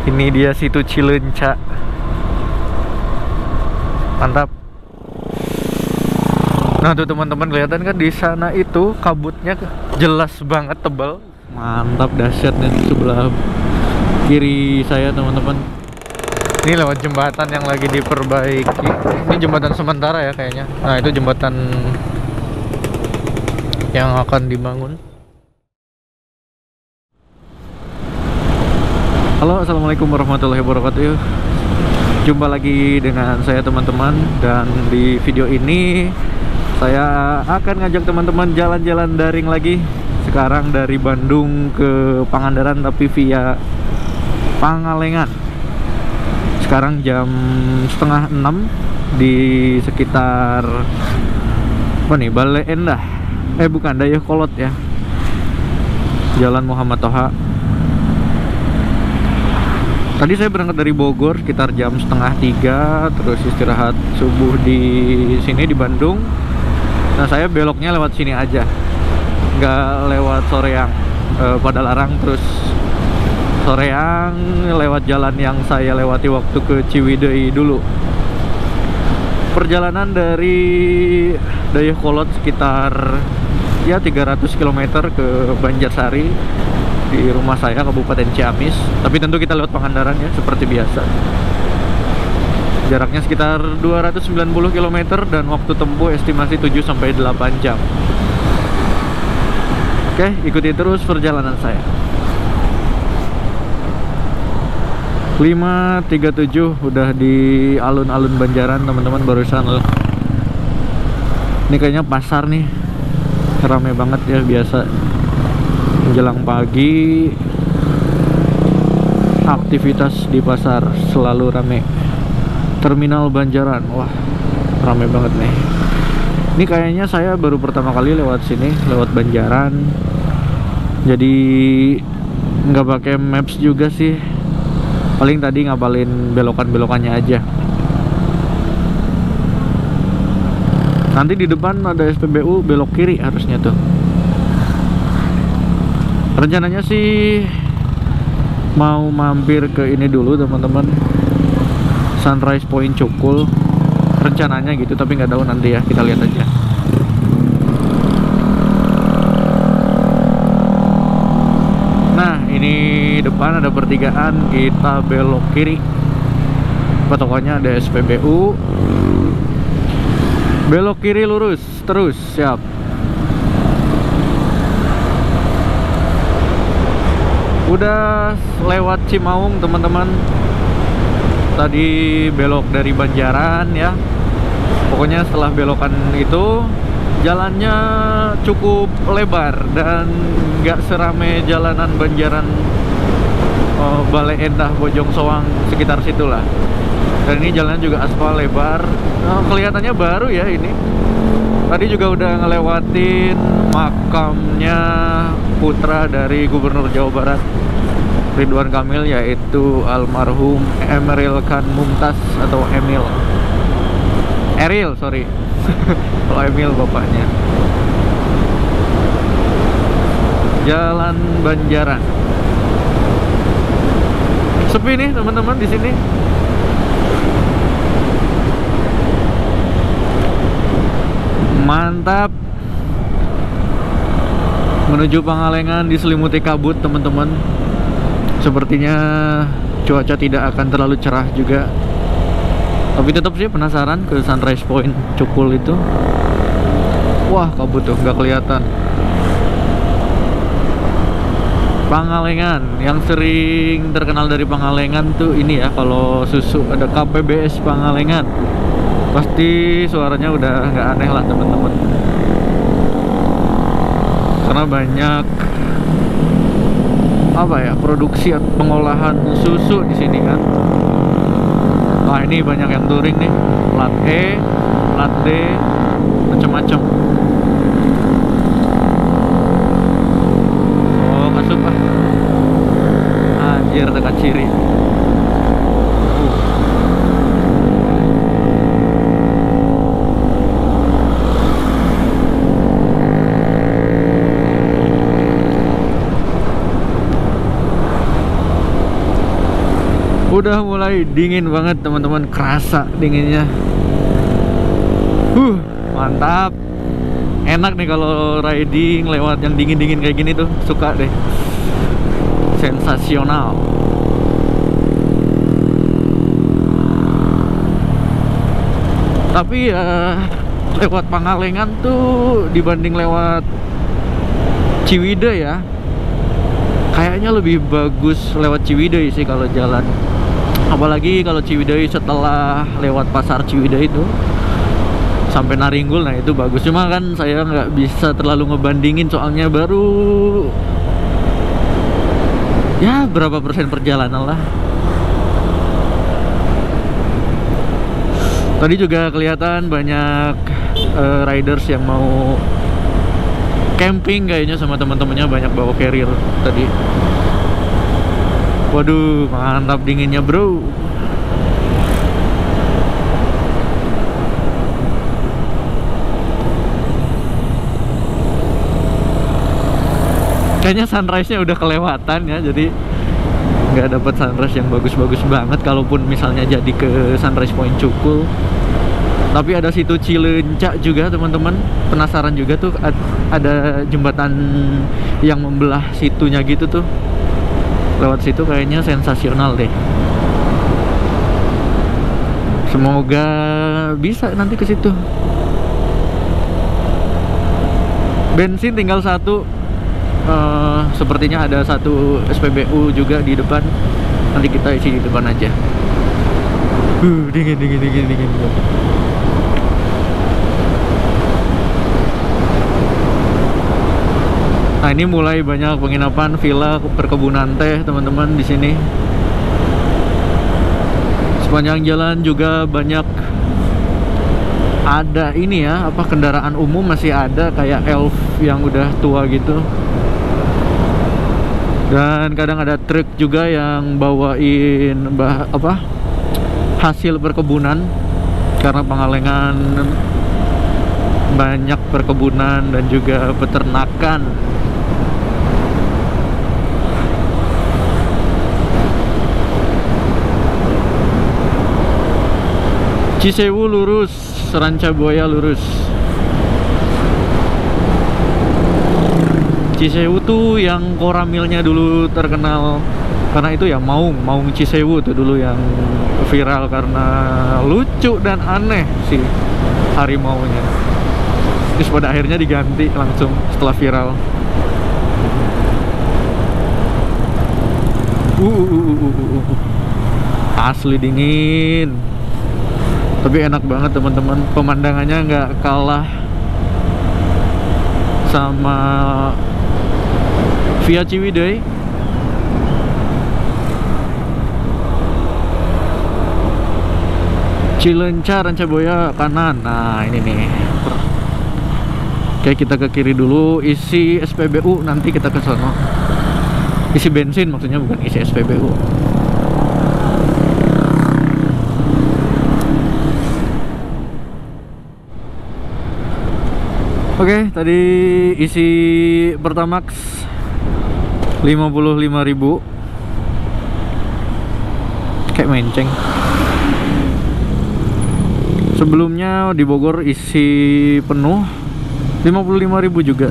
Ini dia situ Cileunca. Mantap. Nah tuh teman-teman, kelihatan kan di sana itu kabutnya jelas banget, tebal. Mantap, dahsyat nih sebelah kiri saya teman-teman. Ini lewat jembatan yang lagi diperbaiki. Ini jembatan sementara ya kayaknya. Nah itu jembatan yang akan dibangun. Halo, assalamualaikum warahmatullahi wabarakatuh. Jumpa lagi dengan saya teman-teman. Dan di video ini saya akan ngajak teman-teman jalan-jalan daring lagi. Sekarang dari Bandung ke Pangandaran tapi via Pangalengan. Sekarang jam 5:30 di sekitar apa nih, Bale Endah. Bukan, Dayakolot ya. Jalan Muhammad Toha. Tadi saya berangkat dari Bogor sekitar jam 2:30, terus istirahat subuh di sini di Bandung. Nah saya beloknya lewat sini aja, nggak lewat Soreang, Padalarang, terus Soreang lewat jalan yang saya lewati waktu ke Ciwidey dulu. Perjalanan dari Dayakolot sekitar ya 300 km ke Banjarsari di rumah saya, Kabupaten Ciamis. Tapi tentu kita lewat Pangandaran ya, seperti biasa. Jaraknya sekitar 290 km dan waktu tempuh estimasi 7-8 jam. Oke, ikuti terus perjalanan saya. 5:37 udah di alun-alun Banjaran teman-teman barusan loh. Ini kayaknya pasar nih, rame banget ya biasa. Menjelang pagi aktivitas di pasar selalu rame. Terminal Banjaran, wah rame banget nih. Ini kayaknya saya baru pertama kali lewat sini, lewat Banjaran. Jadi nggak pakai maps juga sih. Paling tadi ngapalin belokan-belokannya aja. Nanti di depan ada SPBU, belok kiri harusnya tuh. Rencananya sih mau mampir ke ini dulu teman-teman, Sunrise Point Cukul. Rencananya gitu, tapi nggak tahu nanti ya, kita lihat aja. Nah ini depan ada pertigaan, kita belok kiri. Patokannya ada SPBU. Belok kiri lurus terus, siap. Udah lewat Cimaung teman-teman. Tadi belok dari Banjaran ya. Pokoknya setelah belokan itu jalannya cukup lebar dan nggak serame jalanan Banjaran, Bale Endah, Bojong Soang, sekitar situlah. Dan ini jalannya juga aspal lebar. Kelihatannya baru ya ini. Tadi juga udah ngelewatin makamnya putra dari Gubernur Jawa Barat Ridwan Kamil, yaitu almarhum Emeril Khan Mumtaz atau Emil. Eril, sorry. Kalau Emil bapaknya. Jalan Banjaran. Sepi nih teman-teman di sini. Mantap. Menuju Pangalengan diselimuti kabut teman-teman. Sepertinya cuaca tidak akan terlalu cerah juga. Tapi tetap sih penasaran ke Sunrise Point Cukul itu. Wah kabut tuh nggak kelihatan. Pangalengan, yang sering terkenal dari Pangalengan tuh ini ya, kalau susu ada KPBS Pangalengan. Pasti suaranya udah nggak aneh lah teman-teman, karena banyak apa ya, produksi pengolahan susu di sini kan. Wah ini banyak yang touring nih, plat E, plat D, macam-macam. Oh kasup ah, anjir dekat ciri. Udah mulai dingin banget teman-teman, kerasa dinginnya. Mantap. Enak nih kalau riding lewat yang dingin-dingin kayak gini tuh, suka deh. Sensasional. Tapi lewat Pangalengan tuh dibanding lewat Ciwidey ya, kayaknya lebih bagus lewat Ciwidey sih kalau jalan. Apalagi kalau Ciwidey setelah lewat pasar Ciwidey itu sampai Naringgul, nah itu bagus. Cuma kan saya nggak bisa terlalu ngebandingin, soalnya baru ya berapa persen perjalanan lah. Tadi juga kelihatan banyak riders yang mau camping kayaknya sama teman-temannya, banyak bawa carrier tadi. Waduh, mantap dinginnya bro. Kayaknya sunrise-nya udah kelewatan ya, jadi nggak dapat sunrise yang bagus-bagus banget. Kalaupun misalnya jadi ke Sunrise Point Cukul, tapi ada situ Cileunca juga teman-teman. Penasaran juga tuh, ada jembatan yang membelah situnya gitu tuh. Lewat situ kayaknya sensasional deh. Semoga bisa nanti ke situ. Bensin tinggal satu. Sepertinya ada satu SPBU juga di depan. Nanti kita isi di depan aja. Dingin. Nah, ini mulai banyak penginapan, villa, perkebunan teh teman-teman di sini. Sepanjang jalan juga banyak ada ini ya, apa, kendaraan umum masih ada, kayak elf yang udah tua gitu. Dan kadang ada truk juga yang bawain hasil perkebunan, karena Pangalengan banyak perkebunan dan juga peternakan. Cisewu lurus, Rancabuaya lurus. Cisewu tuh yang koramilnya dulu terkenal, karena itu ya Maung Cisewu tuh dulu yang viral karena lucu dan aneh sih harimaunya. Terus pada akhirnya diganti langsung setelah viral. Asli dingin, tapi enak banget teman-teman. Pemandangannya nggak kalah sama via Ciwidey. Cileunca, Rancabuaya kanan. Nah ini nih. Oke, kita ke kiri dulu, isi SPBU, nanti kita ke sono. Isi bensin maksudnya, bukan isi SPBU. Oke, tadi isi Pertamax 55.000. Kayak menceng. Sebelumnya di Bogor isi penuh 55.000 juga.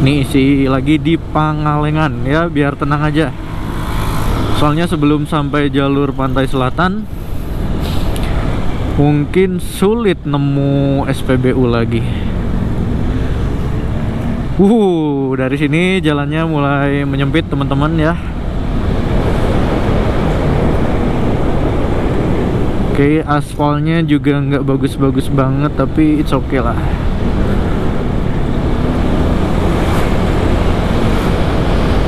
Nih isi lagi di Pangalengan ya, biar tenang aja. Soalnya sebelum sampai jalur pantai selatan mungkin sulit nemu SPBU lagi. Dari sini jalannya mulai menyempit teman-teman ya. Oke, aspalnya juga nggak bagus-bagus banget, tapi it's okay lah.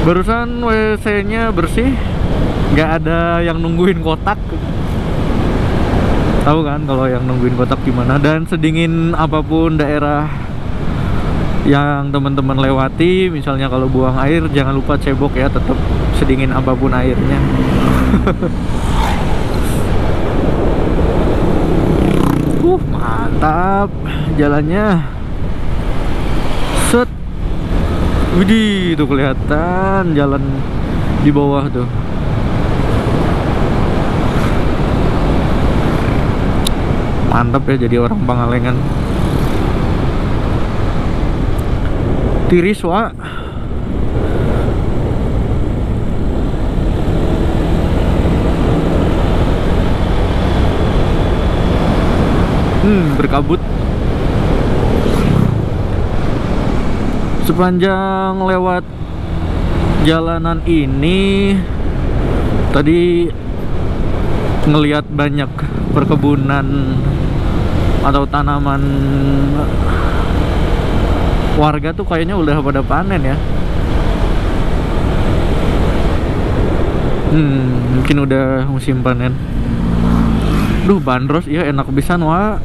Barusan WC-nya bersih, nggak ada yang nungguin kotak. Tahu kan kalau yang nungguin kotak gimana. Dan sedingin apapun daerah yang teman-teman lewati, misalnya kalau buang air jangan lupa cebok ya, tetap sedingin apapun airnya. Mantap jalannya. Set. Widih, tuh kelihatan jalan di bawah tuh. Mantap ya jadi orang Pangalengan. Tiris wa. Berkabut. Sepanjang lewat jalanan ini tadi ngelihat banyak perkebunan atau tanaman warga tuh kayaknya udah pada panen ya. Mungkin udah musim panen. Duh, bandros ya enak pisan wa.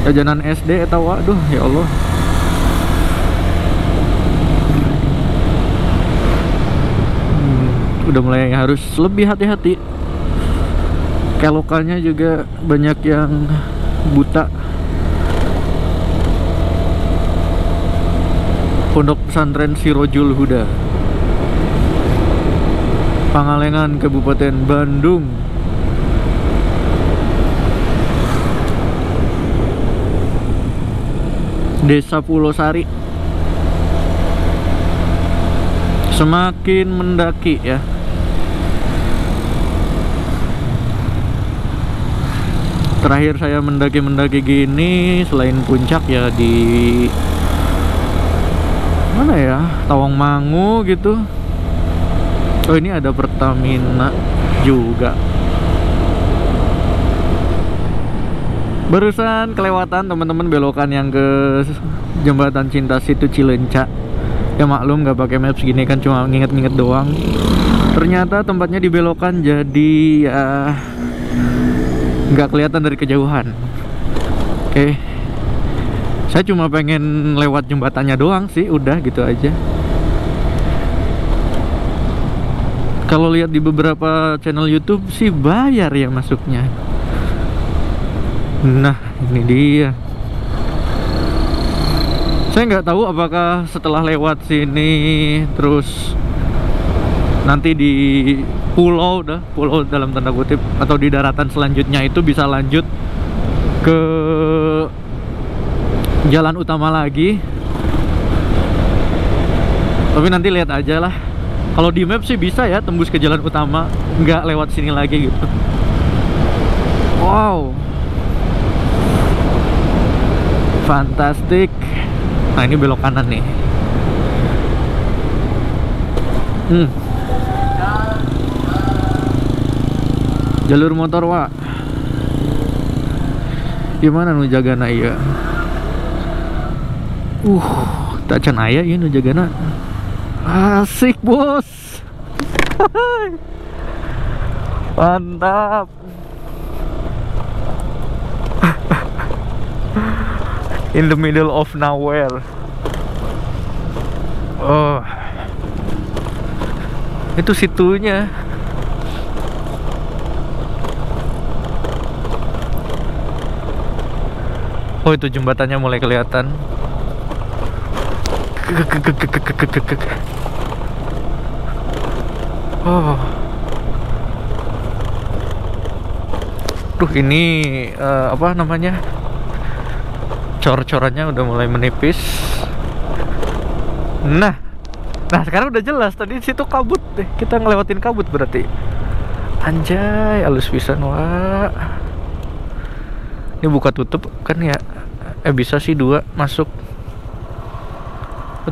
Jajanan SD eta wa, duh ya Allah. Udah mulai harus lebih hati-hati. Kelokannya juga banyak yang buta. Pondok Pesantren Sirojul Huda, Pangalengan, Kabupaten Bandung. Desa Pulau Sari. Semakin mendaki ya. Terakhir saya mendaki gini selain puncak ya di mana ya, Tawangmangu gitu. Oh, ini ada Pertamina juga. Barusan kelewatan teman-teman belokan yang ke Jembatan Cinta Situ Cileunca. Ya maklum nggak pakai maps gini kan, cuma nginget-nginget doang. Ternyata tempatnya dibelokan jadi ya nggak kelihatan dari kejauhan. Oke, saya cuma pengen lewat jembatannya doang sih, udah gitu aja. Kalau lihat di beberapa channel YouTube sih bayar ya masuknya. Nah, ini dia. Saya nggak tahu apakah setelah lewat sini terus nanti di pulau dalam tanda kutip atau di daratan selanjutnya itu bisa lanjut ke jalan utama lagi. Tapi nanti lihat aja lah. Kalau di map sih bisa ya tembus ke jalan utama, nggak lewat sini lagi gitu. Wow, fantastik. Nah, ini belok kanan nih. Jalur motor wa. Gimana nu jagana ieu? Tak can aya ieu nu jagana. Asik, bos. Mantap. In the middle of nowhere. Oh, itu situnya. Oh, itu jembatannya mulai kelihatan. Oh, ini apa namanya? Cor-corannya udah mulai menipis. Nah sekarang udah jelas. Tadi situ kabut deh, kita ngelewatin kabut berarti. Anjay, halus pisan wah. Ini buka tutup kan ya? Bisa sih 2 masuk.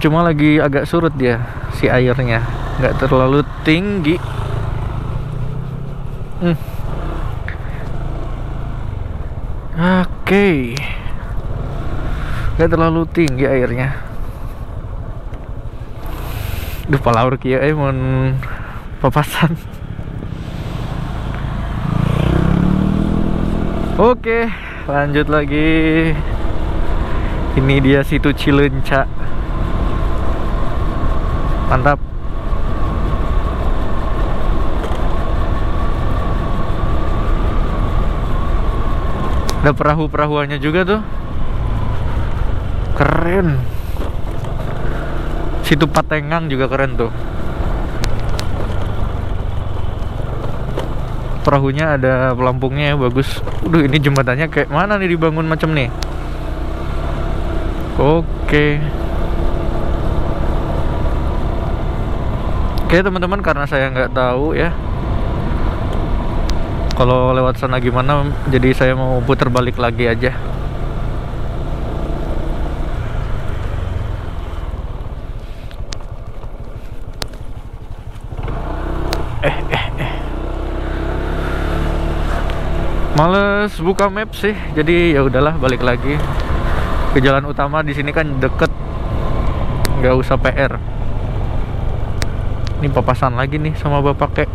Cuma lagi agak surut dia si airnya, nggak terlalu tinggi. Oke. Nggak terlalu tinggi airnya. Duh, palaur kia mon papasan. Oke, lanjut lagi. Ini dia situ Cileunca. Mantap. Ada perahu-perahuannya juga tuh. Keren. Situ Patengang juga keren tuh. perahunya ada pelampungnya ya, bagus. Ini jembatannya kayak mana nih dibangun macam nih. Oke. Oke teman-teman, karena saya nggak tahu ya kalau lewat sana gimana, jadi saya mau putar balik lagi aja. Males buka map sih, jadi ya udahlah balik lagi ke jalan utama. Di sini kan deket, nggak usah PR. Ini papasan lagi nih sama bapak kek.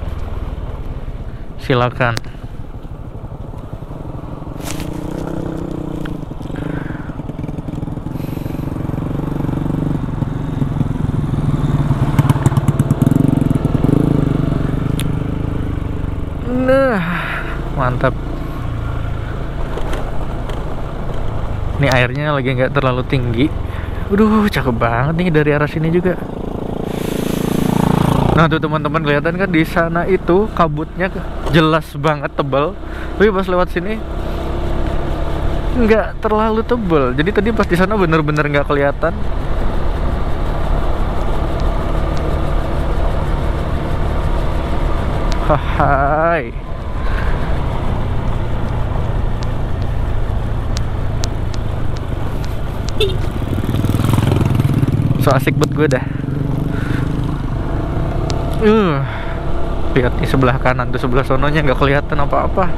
Silakan. Nah, mantap. Ini airnya lagi nggak terlalu tinggi. Cakep banget nih dari arah sini juga. Nah tuh teman-teman, kelihatan kan di sana itu kabutnya jelas banget tebal. Tapi pas lewat sini nggak terlalu tebal. Jadi tadi pas di sana bener-bener nggak kelihatan. Hai. So asik buat gue dah. Lihat di sebelah kanan tuh, sebelah sononya nggak kelihatan apa-apa.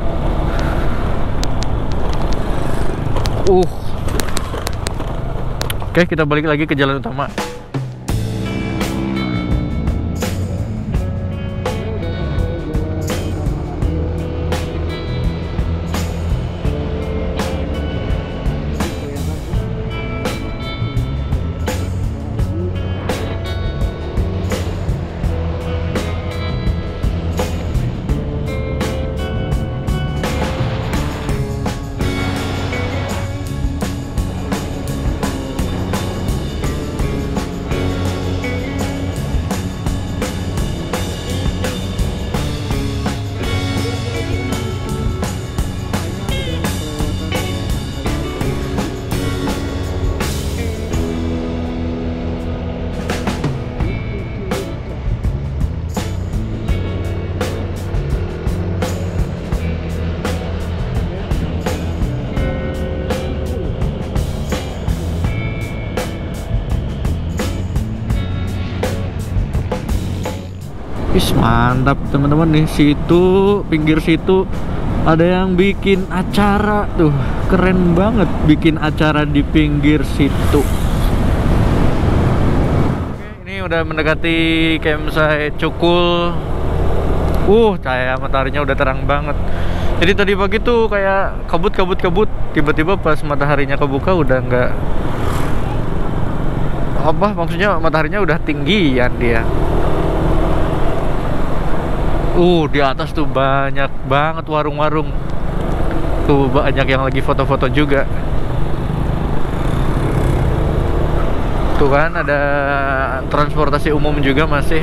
Oke, kita balik lagi ke jalan utama. Mantap teman-teman nih, situ pinggir situ ada yang bikin acara tuh, keren banget bikin acara di pinggir situ. Oke, ini udah mendekati campsite Cukul. Cahaya mataharinya udah terang banget. Jadi tadi pagi tuh kayak kabut, tiba-tiba pas mataharinya kebuka udah nggak, maksudnya mataharinya udah tinggian dia. Di atas tuh banyak banget warung-warung. Tuh banyak yang lagi foto-foto juga. Tuh kan ada transportasi umum juga masih.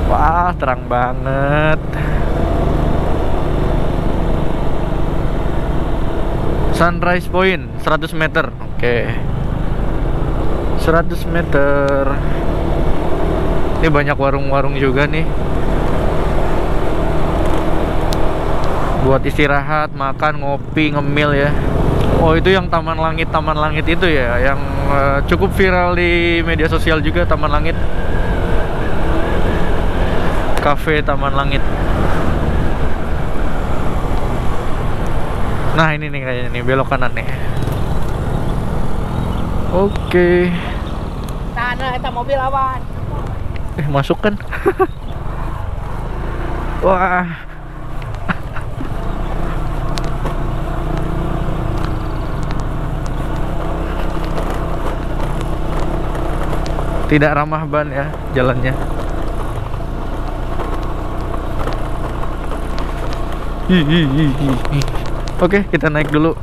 Wah, terang banget. Sunrise Point 100 meter. Oke. 100 meter. Ini banyak warung-warung juga nih buat istirahat, makan, ngopi, ngemil ya. Itu yang Taman Langit itu ya, yang cukup viral di media sosial juga. Taman Langit, Cafe Taman Langit. Nah ini nih kayaknya nih, belok kanan nih. Oke. Nah, eta mobil awan. Masuk kan? Wah. Tidak ramah ban ya jalannya. Oke, kita naik dulu.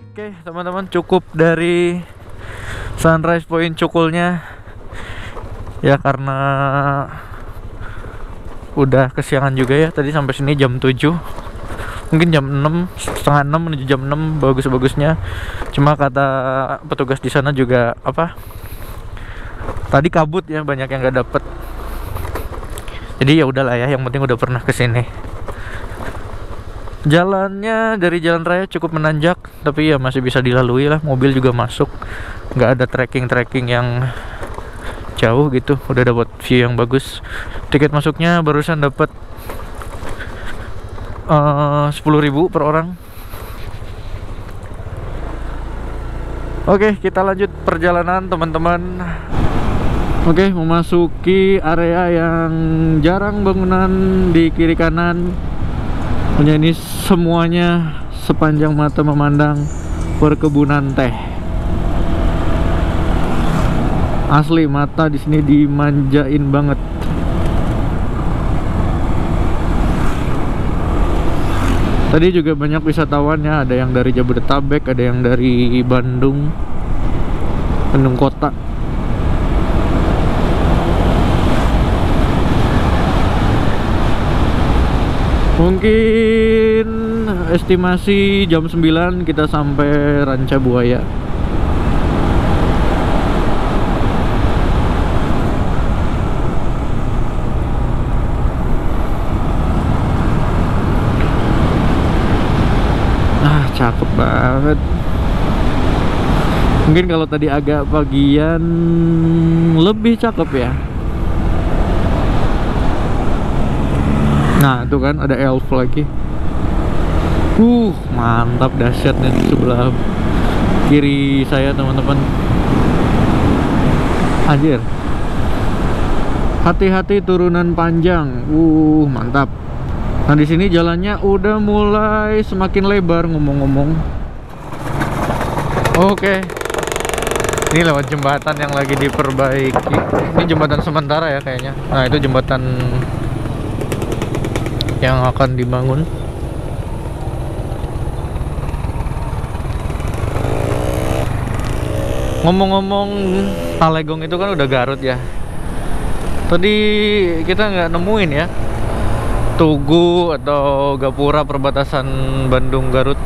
Oke teman-teman, cukup dari Sunrise Point Cukulnya ya, karena udah kesiangan juga ya. Tadi sampai sini jam 7, mungkin jam 6, setengah 6 menuju jam 6 bagus-bagusnya. Cuma kata petugas di sana juga apa, tadi kabut ya, banyak yang nggak dapet. Jadi ya udahlah ya, yang penting udah pernah kesini. Jalannya dari jalan raya cukup menanjak, tapi ya masih bisa dilalui lah, mobil juga masuk. Nggak ada trekking yang jauh gitu, udah dapat view yang bagus. Tiket masuknya barusan dapat 10.000 per orang. Oke, kita lanjut perjalanan teman-teman. Oke, memasuki area yang jarang bangunan di kiri kanan. Punya ini semuanya sepanjang mata memandang perkebunan teh. Asli mata di sini dimanjain banget. Tadi juga banyak wisatawannya, ada yang dari Jabodetabek, ada yang dari Bandung kota. Mungkin estimasi jam 9 kita sampai Ranca Buaya. Cakep banget. Mungkin kalau tadi agak bagian lebih cakep ya. Nah itu kan ada elf lagi. Mantap, dahsyatnya di sebelah kiri saya teman-teman. Anjir. Hati-hati turunan panjang. Mantap. Nah di sini jalannya udah mulai semakin lebar ngomong-ngomong. Oke. Ini lewat jembatan yang lagi diperbaiki. Ini jembatan sementara ya kayaknya. Nah itu jembatan yang akan dibangun. Ngomong-ngomong, Talegong itu kan udah Garut ya. Tadi kita nggak nemuin ya Tugu atau Gapura perbatasan Bandung Garut.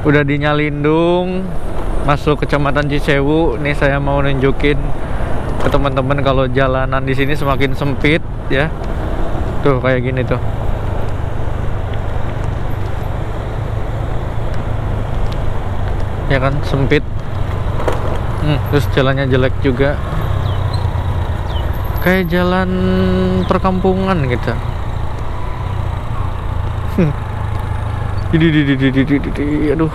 Udah di Nyalindung, masuk Kecamatan Cisewu. Nih saya mau nunjukin ke teman-teman kalau jalanan di sini semakin sempit ya. Tuh kayak gini tuh. Ya kan, sempit. Terus jalannya jelek juga. Kayak jalan perkampungan gitu. Aduh.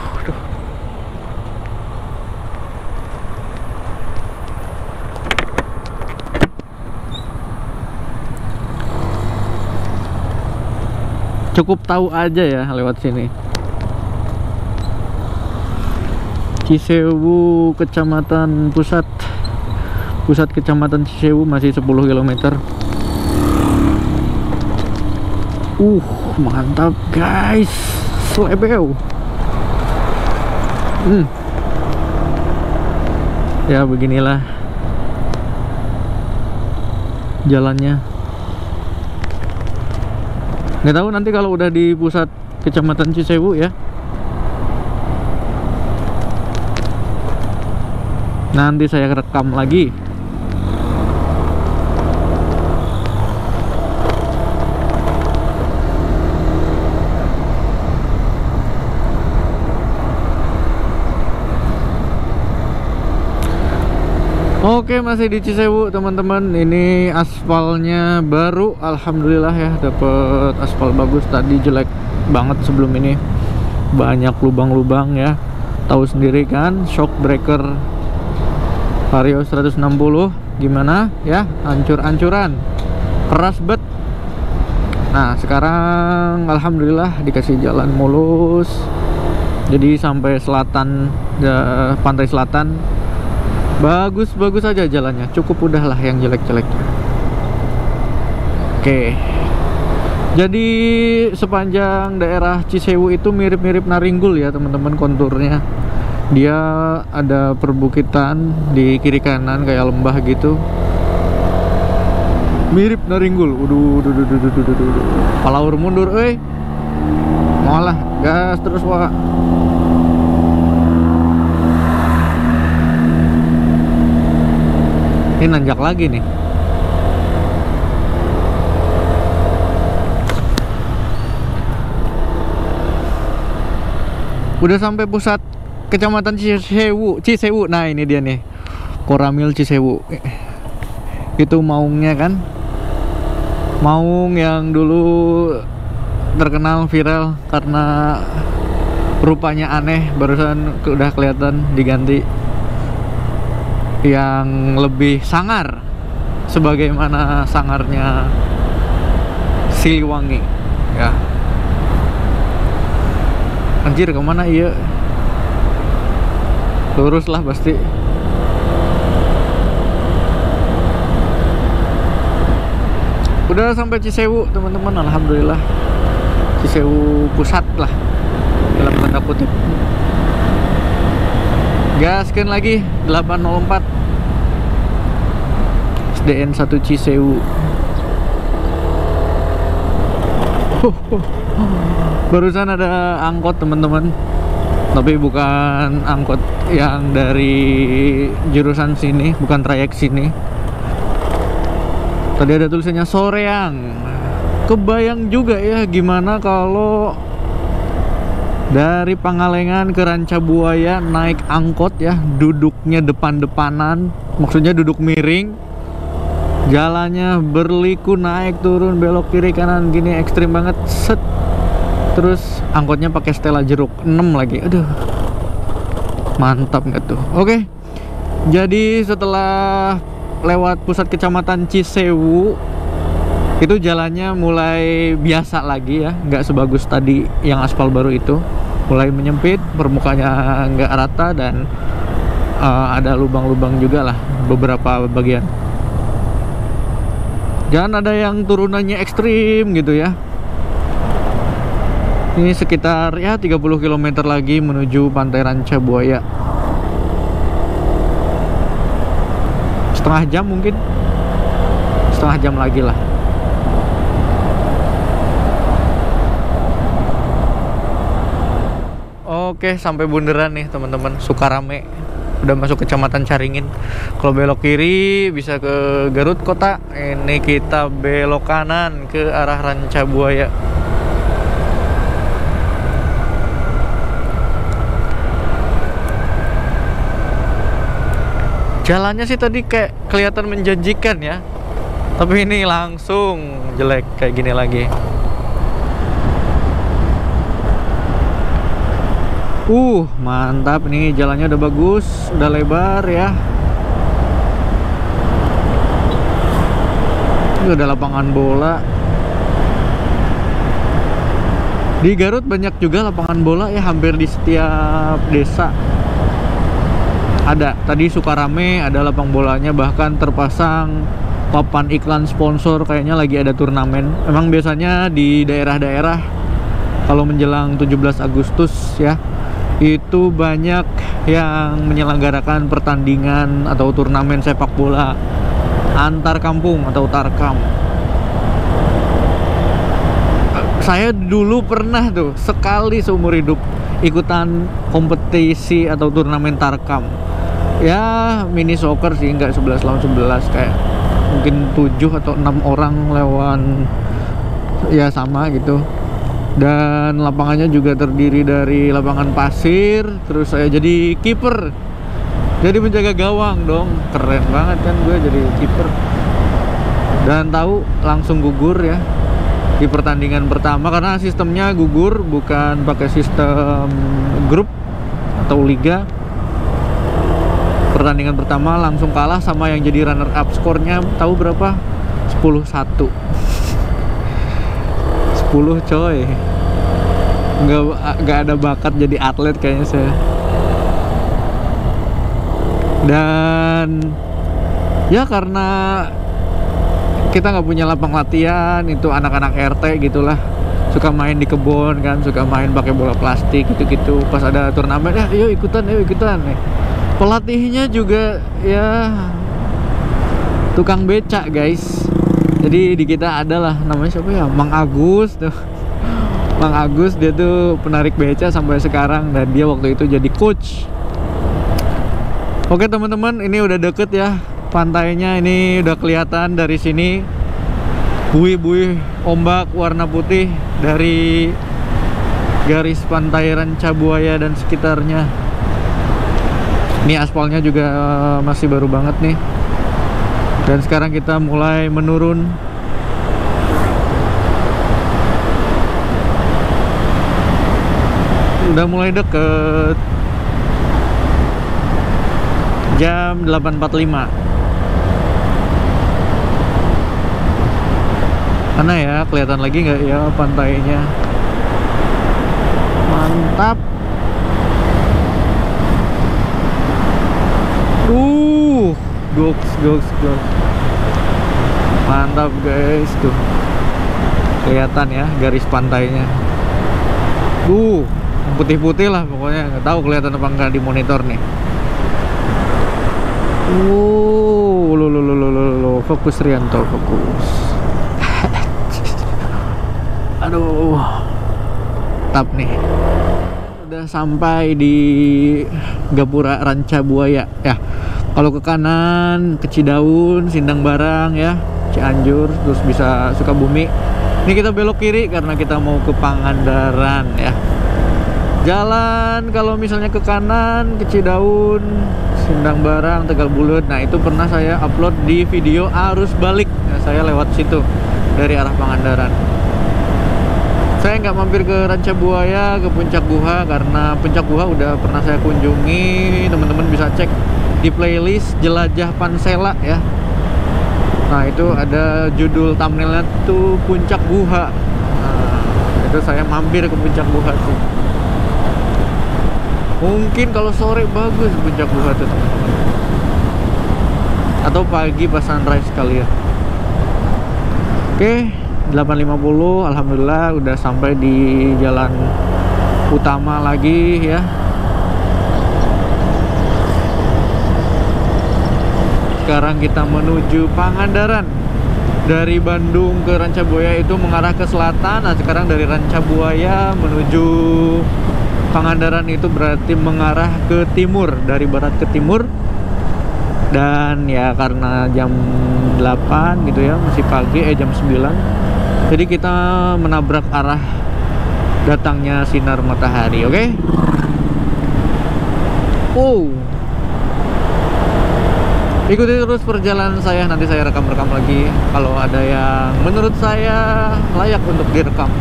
Cukup tahu aja ya lewat sini. Cisewu Kecamatan Pusat Kecamatan Cisewu masih 10 km. Mantap guys, slebeu. Ya beginilah jalannya. Nggak tahu nanti kalau udah di pusat Kecamatan Cisewu ya, nanti saya rekam lagi. Oke, masih di Cisewu teman-teman. Ini aspalnya baru, alhamdulillah ya, dapet aspal bagus. Tadi jelek banget sebelum ini, banyak lubang-lubang ya. Tahu sendiri kan, shock breaker Vario 160 gimana ya, hancur-hancuran, keras bet. Nah sekarang alhamdulillah dikasih jalan mulus, jadi sampai selatan, pantai selatan bagus aja jalannya. Cukup udahlah yang jelek-jeleknya. Oke, jadi sepanjang daerah Cisewu itu mirip-mirip Naringgul ya teman-teman konturnya. Dia ada perbukitan di kiri kanan kayak lembah gitu, mirip Naringgul. Palaur mundur, malah gas terus wah. Ini nanjak lagi nih. Udah sampai pusat kecamatan Cisewu. Nah ini dia nih, Koramil Cisewu. Itu maungnya kan, maung yang dulu terkenal viral karena rupanya aneh. Barusan udah kelihatan diganti yang lebih sangar, sebagaimana sangarnya Siliwangi ya. Anjir kemana iya? Lurus lah pasti. Udah sampai Cisewu teman-teman, alhamdulillah. Cisewu pusat lah dalam tanda kutip. Gaskan lagi 804 SDN 1 Cisewu. Barusan ada angkot teman-teman, tapi bukan angkot yang dari jurusan sini, bukan trayek sini. Tadi ada tulisannya Soreang. Kebayang juga ya gimana kalau dari Pangalengan ke Rancabuaya naik angkot ya, duduknya depan-depanan, maksudnya duduk miring, jalannya berliku, naik turun belok kiri kanan gini, ekstrim banget. Set. Terus angkotnya pakai stela jeruk 6 lagi. Aduh, mantap nggak tuh? Oke, jadi setelah lewat pusat kecamatan Cisewu itu jalannya mulai biasa lagi ya, nggak sebagus tadi yang aspal baru itu. Mulai menyempit, permukaannya nggak rata, dan ada lubang-lubang juga lah beberapa bagian. Jangan ada yang turunannya ekstrim gitu ya. Ini sekitar ya 30 km lagi menuju Pantai Rancabuaya. Setengah jam mungkin, setengah jam lagi lah. Oke, sampai bundaran nih teman-teman, Sukarame. Udah masuk kecamatan Caringin. Kalau belok kiri bisa ke Garut Kota. Ini kita belok kanan ke arah Rancabuaya. Jalannya sih tadi kayak kelihatan menjanjikan ya, tapi ini langsung jelek kayak gini lagi. Mantap nih, jalannya udah bagus, udah lebar ya. Ini udah lapangan bola. Di Garut banyak juga lapangan bola ya, hampir di setiap desa ada. Tadi Sukarame ada lapang bolanya, bahkan terpasang papan iklan sponsor, kayaknya lagi ada turnamen. Emang biasanya di daerah-daerah kalau menjelang 17 Agustus ya, itu banyak yang menyelenggarakan pertandingan atau turnamen sepak bola antar kampung atau tarkam. Saya dulu pernah tuh sekali seumur hidup ikutan kompetisi atau turnamen tarkam. Ya mini soccer sih, nggak 11 lawan 11, kayak mungkin 7 atau 6 orang lawan ya sama gitu. Dan lapangannya juga terdiri dari lapangan pasir. Terus saya jadi kiper, jadi penjaga gawang dong. Keren banget kan gue jadi kiper. Dan tahu langsung gugur ya di pertandingan pertama, karena sistemnya gugur, bukan pakai sistem grup atau liga. Pertandingan pertama langsung kalah sama yang jadi runner up. Skornya tahu berapa? 10-1. 10 coy. Nggak ada bakat jadi atlet kayaknya saya. Dan ya karena kita nggak punya lapang latihan, itu anak-anak RT gitulah, suka main di kebun kan, suka main pakai bola plastik gitu-gitu. Pas ada turnamen, ya yuk ikutan. Pelatihnya juga ya tukang becak guys. Jadi di kita adalah namanya siapa ya, Mang Agus tuh. Mang Agus, dia tuh penarik beca sampai sekarang, dan dia waktu itu jadi coach. Oke teman-teman, ini udah deket ya pantainya, ini udah kelihatan dari sini buih-buih ombak warna putih dari garis pantai Ranca Buaya dan sekitarnya. Ini aspalnya juga masih baru banget nih. Dan sekarang kita mulai menurun. Udah mulai deket. Jam 8.45. Mana ya, kelihatan lagi nggak ya pantainya? Mantap. Goks. Mantap guys, tuh kelihatan ya garis pantainya. Putih-putih lah pokoknya, nggak tahu kelihatan apa enggak di monitor nih. Fokus Rianto, fokus. Aduh, tap nih. Udah sampai di Gapura Ranca Buaya ya. Kalau ke kanan ke Cidaun, Sindang Barang ya, Cianjur, terus bisa Sukabumi. Ini kita belok kiri karena kita mau ke Pangandaran ya. Jalan kalau misalnya ke kanan ke Cidaun, Sindang Barang, Tegal Bulut. Nah itu pernah saya upload di video arus balik. Nah, saya lewat situ dari arah Pangandaran. Saya nggak mampir ke Ranca Buaya, ke Puncak Guha, karena Puncak Guha udah pernah saya kunjungi. Teman-teman bisa cek di playlist Jelajah Pansela ya. Nah itu ada judul thumbnailnya tuh Puncak Guha. Nah, itu saya mampir ke Puncak Guha tuh. Mungkin kalau sore bagus Puncak Guha tuh teman-teman, atau pagi pas sunrise kali ya. Oke, 8.50. Alhamdulillah udah sampai di jalan utama lagi ya. Sekarang kita menuju Pangandaran. Dari Bandung ke Ranca Buaya itu mengarah ke selatan. Nah sekarang dari Ranca Buaya menuju Pangandaran itu berarti mengarah ke timur, dari barat ke timur. Dan ya karena jam 8 gitu ya, masih pagi, jam 9. Jadi kita menabrak arah datangnya sinar matahari, oke? Ikuti terus perjalanan saya, nanti saya rekam-rekam lagi kalau ada yang menurut saya layak untuk direkam.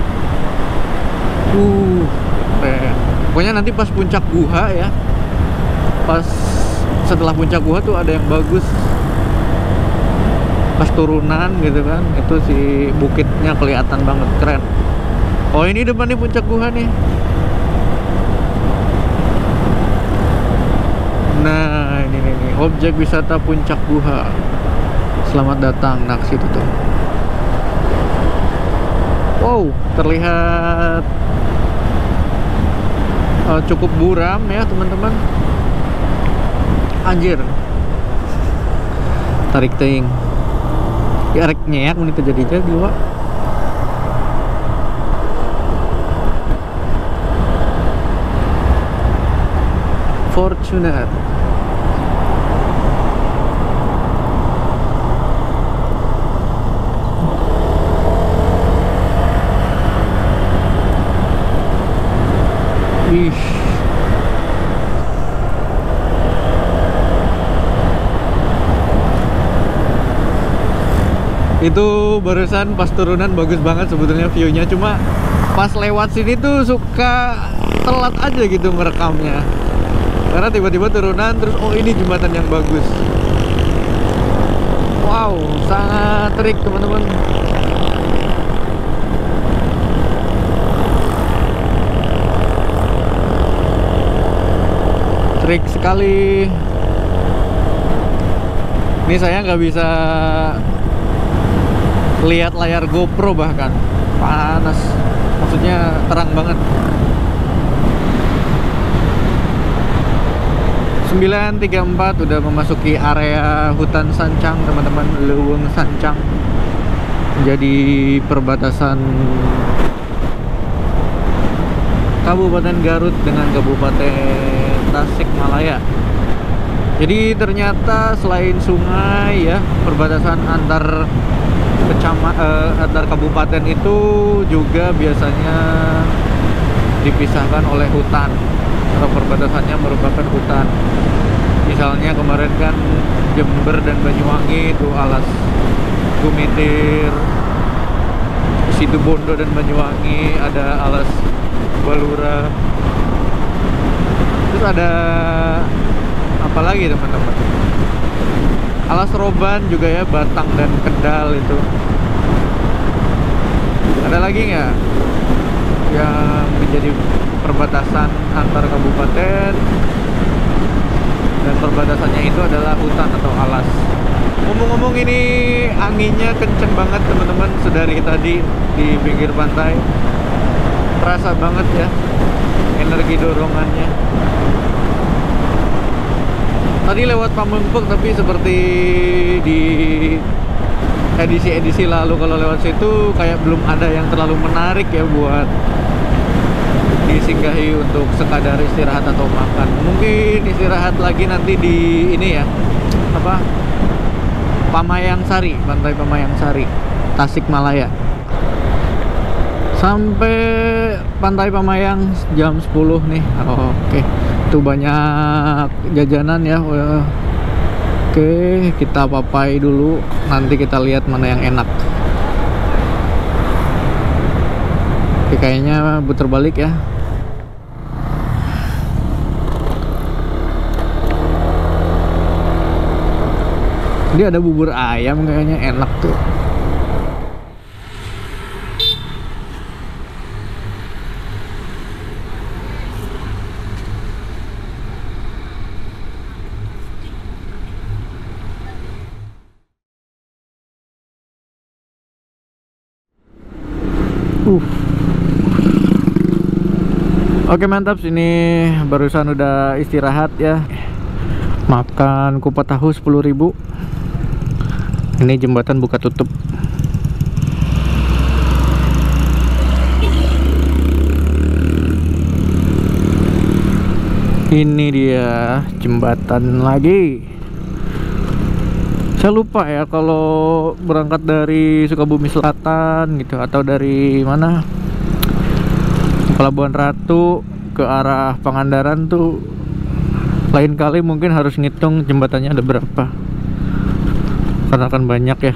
Pokoknya nanti pas Puncak Guha ya, pas setelah Puncak Guha tuh ada yang bagus. Pas turunan gitu kan, itu si bukitnya kelihatan banget, keren. Oh ini depan nih Puncak Guha nih. Nah ini nih, objek wisata Puncak Guha. Selamat datang, nah situ tuh. Wow, terlihat cukup buram ya teman-teman. Anjir, tarik ting ya, rek nyeak ini terjadi Wak. Fortuner. Itu barusan pas turunan bagus banget sebetulnya view-nya, cuma pas lewat sini tuh suka telat aja gitu merekamnya. Karena tiba-tiba turunan terus ini jembatan yang bagus. Wow, sangat terik teman-teman. Trik sekali. Ini saya nggak bisa lihat layar GoPro, bahkan panas, maksudnya terang banget. 9.34 udah memasuki area hutan Sancang, teman-teman. Leuweung Sancang, jadi perbatasan Kabupaten Garut dengan Kabupaten Tasikmalaya. Jadi ternyata selain sungai ya, perbatasan antar kabupaten itu juga biasanya dipisahkan oleh hutan, atau perbatasannya merupakan hutan. Misalnya kemarin kan Jember dan Banyuwangi itu alas Gumitir, Situbondo dan Banyuwangi ada alas Balura. Terus ada apa lagi teman-teman? Alas Roban juga ya, Batang dan Kendal itu. Ada lagi nggak yang menjadi perbatasan antar kabupaten dan perbatasannya itu adalah hutan atau alas? Ngomong-ngomong, ini anginnya kenceng banget teman-teman. Sedari tadi di pinggir pantai terasa banget ya energi dorongannya. Tadi lewat Pamengpeuk, tapi seperti di edisi-edisi lalu kalau lewat situ kayak belum ada yang terlalu menarik ya buat disinggahi untuk sekadar istirahat atau makan. Mungkin istirahat lagi nanti di ini ya, apa, Pamayang Sari, Pantai Pamayang Sari, Tasikmalaya. Sampai Pantai Pamayang jam 10 nih. Oke. Tuh banyak jajanan ya. Oke, kita papai dulu. Nanti kita lihat mana yang enak. Oke, kayaknya putar balik ya. Dia ada bubur ayam kayaknya enak tuh. Oke, mantap. Ini barusan udah istirahat ya. Makan kupat tahu 10.000. Ini jembatan buka tutup. Ini dia jembatan lagi. Saya lupa ya kalau berangkat dari Sukabumi Selatan gitu, atau dari mana, Pelabuhan Ratu ke arah Pangandaran tuh, lain kali mungkin harus ngitung jembatannya ada berapa, karena kan banyak ya.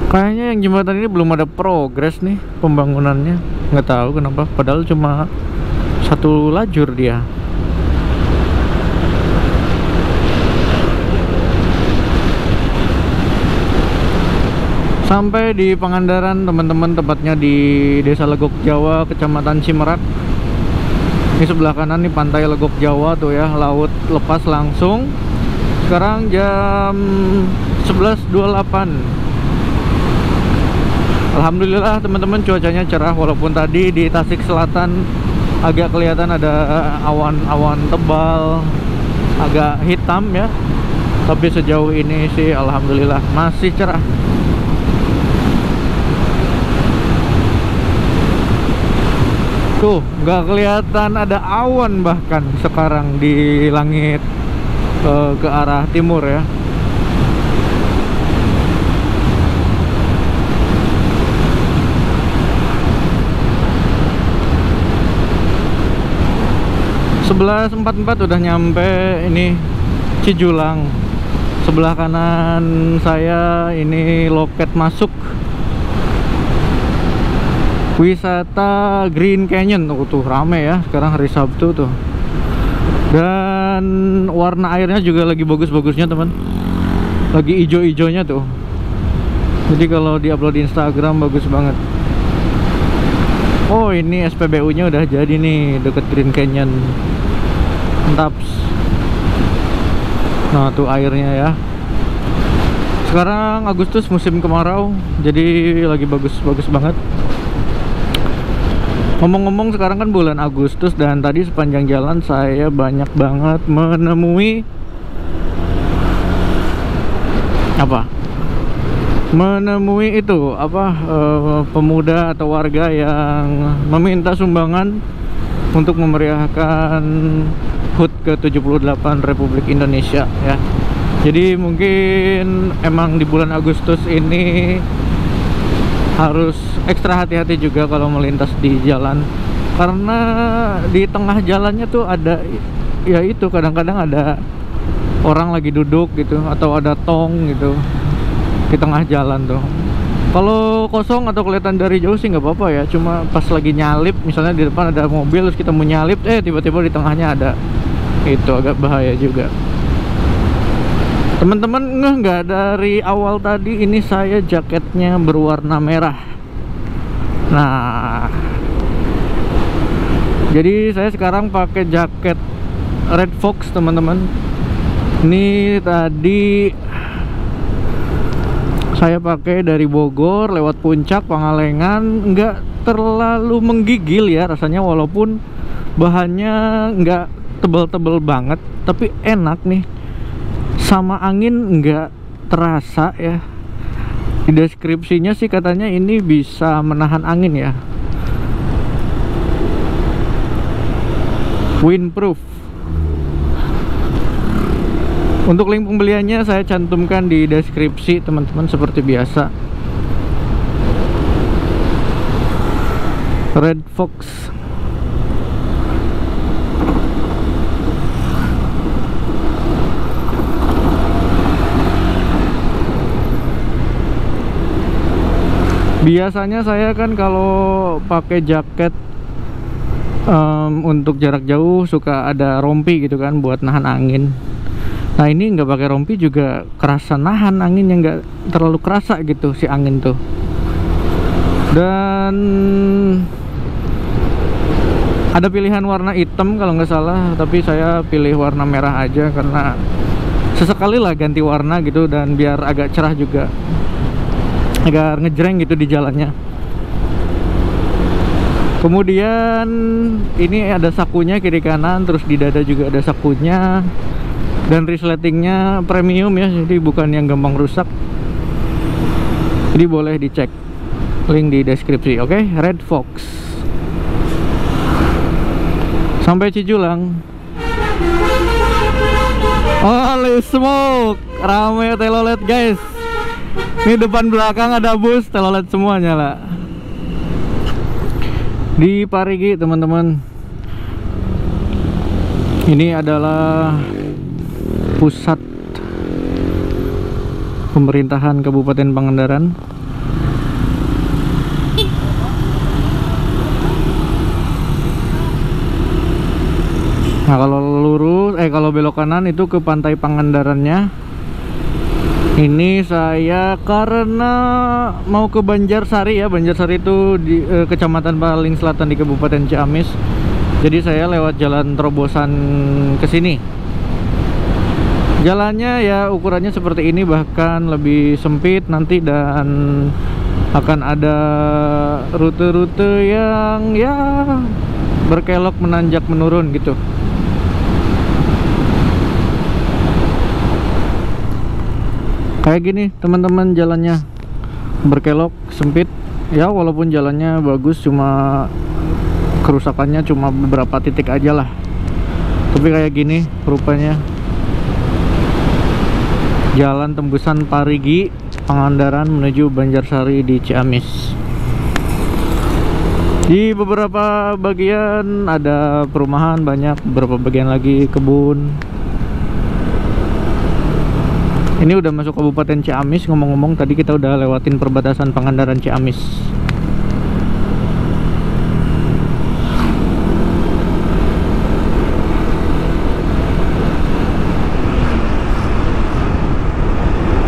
Kayaknya yang jembatan ini belum ada progres nih pembangunannya, nggak tahu kenapa, padahal cuma satu lajur dia. Sampai di Pangandaran teman-teman, tepatnya di Desa Legok Jawa, Kecamatan Cimerak. Ini sebelah kanan nih pantai Legok Jawa tuh ya, laut lepas langsung. Sekarang jam 11.28. Alhamdulillah teman-teman, cuacanya cerah, walaupun tadi di Tasik Selatan agak kelihatan ada awan-awan tebal, agak hitam ya. Tapi sejauh ini sih alhamdulillah masih cerah. Tuh, nggak kelihatan ada awan bahkan sekarang di langit ke arah timur ya. Sebelas 44 udah nyampe ini Cijulang. Sebelah kanan saya ini loket masuk wisata Green Canyon. Tuh rame ya sekarang, hari Sabtu tuh. Dan warna airnya juga lagi bagus-bagusnya teman, lagi ijo-ijonya tuh. Jadi kalau diupload di Instagram bagus banget. Oh, ini SPBU-nya udah jadi nih, deket Green Canyon. Mantap. Nah, tuh airnya ya. Sekarang Agustus musim kemarau, jadi lagi bagus-bagus banget. Ngomong-ngomong, sekarang kan bulan Agustus dan tadi sepanjang jalan saya banyak banget menemui pemuda atau warga yang meminta sumbangan untuk memeriahkan HUT ke-78 Republik Indonesia ya. Jadi mungkin emang di bulan Agustus ini harus ekstra hati-hati juga kalau melintas di jalan, karena di tengah jalannya tuh ada, ya itu kadang-kadang ada orang lagi duduk gitu, atau ada tong gitu di tengah jalan tuh. Kalau kosong atau kelihatan dari jauh sih nggak apa-apa ya, cuma pas lagi nyalip, misalnya di depan ada mobil terus kita mau nyalip, tiba-tiba di tengahnya ada, itu agak bahaya juga. Teman-teman nggak dari awal tadi ini saya jaketnya berwarna merah. Nah, jadi saya sekarang pakai jaket Red Fox teman-teman. Ini tadi saya pakai dari Bogor lewat Puncak, Pangalengan. Nggak terlalu menggigil ya rasanya, walaupun bahannya nggak tebal-tebal banget, tapi enak nih. Sama angin nggak terasa ya. Di deskripsinya sih katanya ini bisa menahan angin ya, windproof. Untuk link pembeliannya saya cantumkan di deskripsi teman-teman seperti biasa. Red Fox. Biasanya saya kan kalau pakai jaket untuk jarak jauh suka ada rompi gitu kan buat nahan angin. Nah, ini nggak pakai rompi juga kerasa nahan anginnya, nggak terlalu kerasa gitu si angin tuh. Dan ada pilihan warna hitam kalau nggak salah, tapi saya pilih warna merah aja karena sesekali lah ganti warna gitu, dan biar agak cerah juga, agar ngejreng gitu di jalannya. Kemudian ini ada sakunya kiri kanan, terus di dada juga ada sakunya, dan resletingnya premium ya, jadi bukan yang gampang rusak. Jadi boleh dicek, link di deskripsi. Oke, Red Fox. Sampai Cijulang. Holy smoke, rame telolet guys. Ini depan belakang ada bus, telolet semuanya lah. Di Parigi teman-teman. Ini adalah pusat pemerintahan Kabupaten Pangandaran. Nah, kalau lurus, kalau belok kanan itu ke Pantai Pangandarannya. Ini saya karena mau ke Banjarsari ya. Banjarsari itu di kecamatan paling selatan di Kabupaten Ciamis. Jadi saya lewat jalan terobosan ke sini. Jalannya ya ukurannya seperti ini, bahkan lebih sempit nanti, dan akan ada rute-rute yang ya berkelok menanjak menurun gitu. Kayak gini teman-teman, jalannya berkelok sempit ya, walaupun jalannya bagus, cuma kerusakannya cuma beberapa titik aja lah. Tapi kayak gini rupanya jalan tembusan Parigi Pangandaran menuju Banjarsari di Ciamis. Di beberapa bagian ada perumahan banyak, beberapa bagian lagi kebun. Ini udah masuk Kabupaten Ciamis. Ngomong-ngomong, tadi kita udah lewatin perbatasan Pangandaran Ciamis.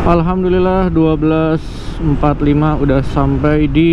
Alhamdulillah 12.45 udah sampai di